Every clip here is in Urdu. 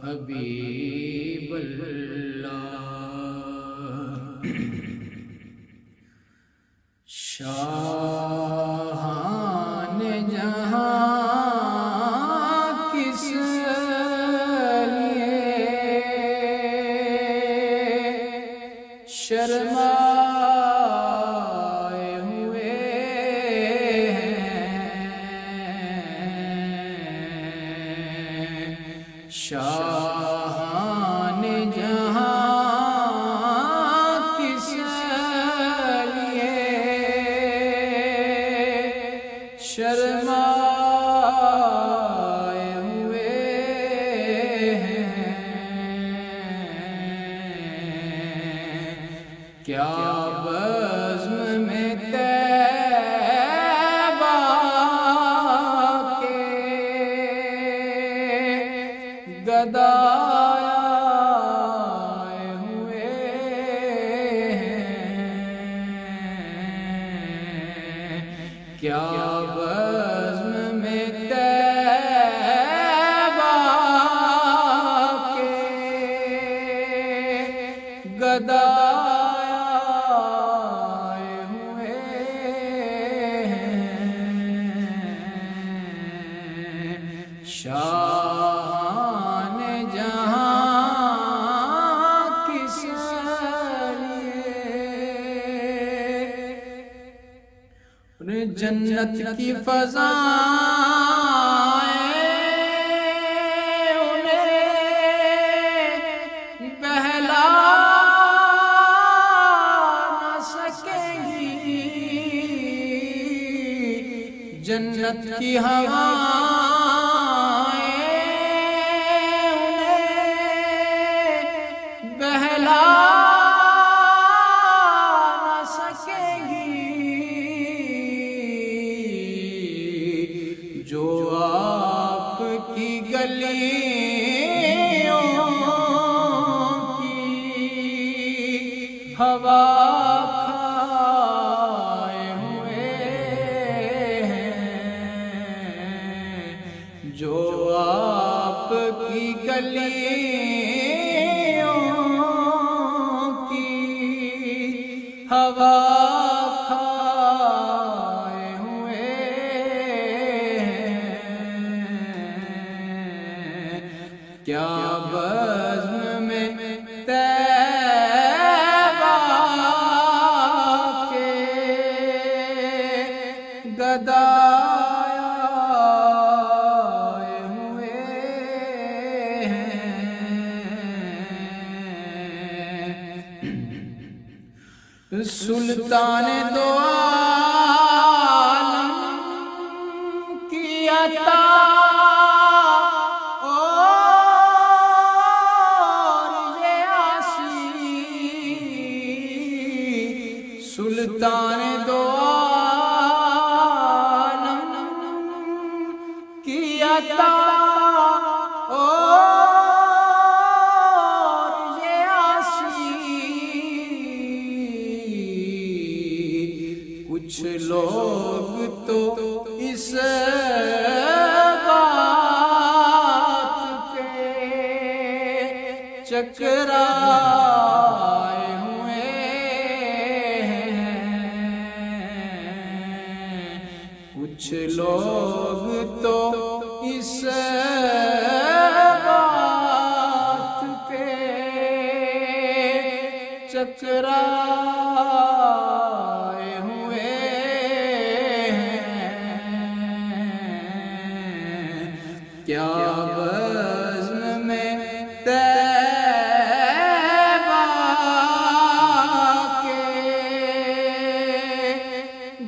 حبیب اللہ شاہان جہاں کس لیے شرمائے ہوئے ہیں شاہان جہاں کس لیے شرمائے ہوئے ہیں کیا بزم میں طیبہ کے گدائے ہوئے ہیں کیا بزم میں طیبہ کے گدائے ہوئے ہیں شاہان جہاں کس لیے جنت کی فضائیں انہیں بہلا نہ سکیں گی جنت کی ہوائیں انہیں بہلا نہ سکیں گی جو آپ کی گلیوں کی ہوا کھائے ہوئے ہیں جو آپ کی گلیوں کی ہوا کھائے ہوئے ہیں کیا بزم میں طیبہ کے گدائے ہوئے ہیں سلطان دو عالم کی عطا سلطان دو عالم کی عطا اور یہ عاصی کچھ لوگ تو اس بات پہ چکرائے ہوئے کچھ لوگ تو اس بات پہ چکرائے ہوئے ہیں کیا بزم میں طیبہ کے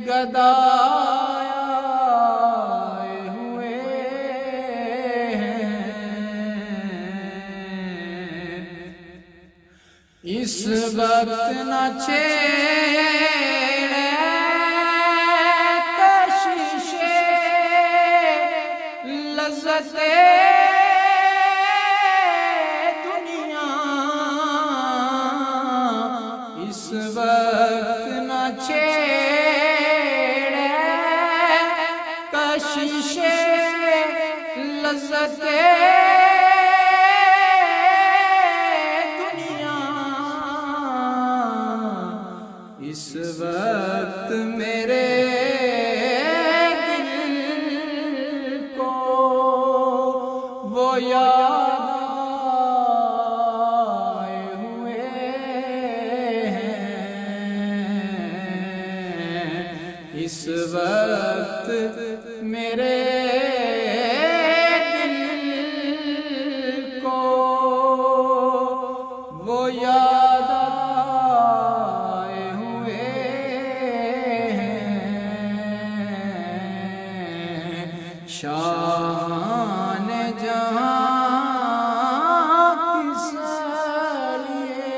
گدائے ہوئے ہیں اس وقت نہ چھیڑے کشش لذت دنیا اس وقت نہ چھیڑے کشش لذت یاد آئے ہوئے ہیں اس وقت میرے دل کو، وہ یاد آئے ہوئے ہیں شان جہاں کس لیے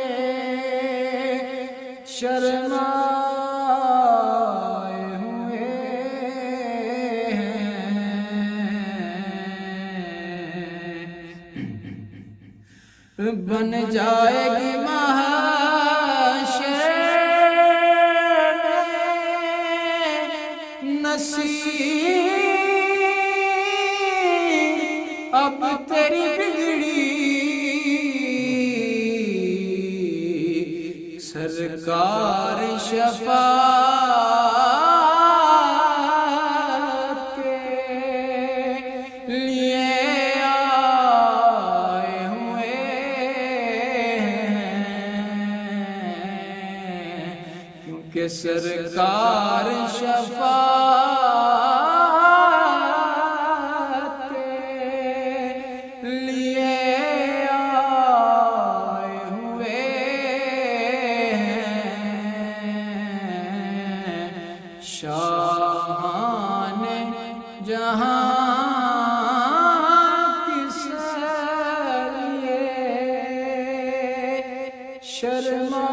شرمائے ہوئے ہیں۔ بن جائے گی محشر نصیب اب تیری بگڑی، سرکار شفاعت کے لیے آئے ہوئے ہیں، کیونکہ سرکار شفاعت کے لیے آئے ہوئے ہیں شان جہاں کس لیے شرما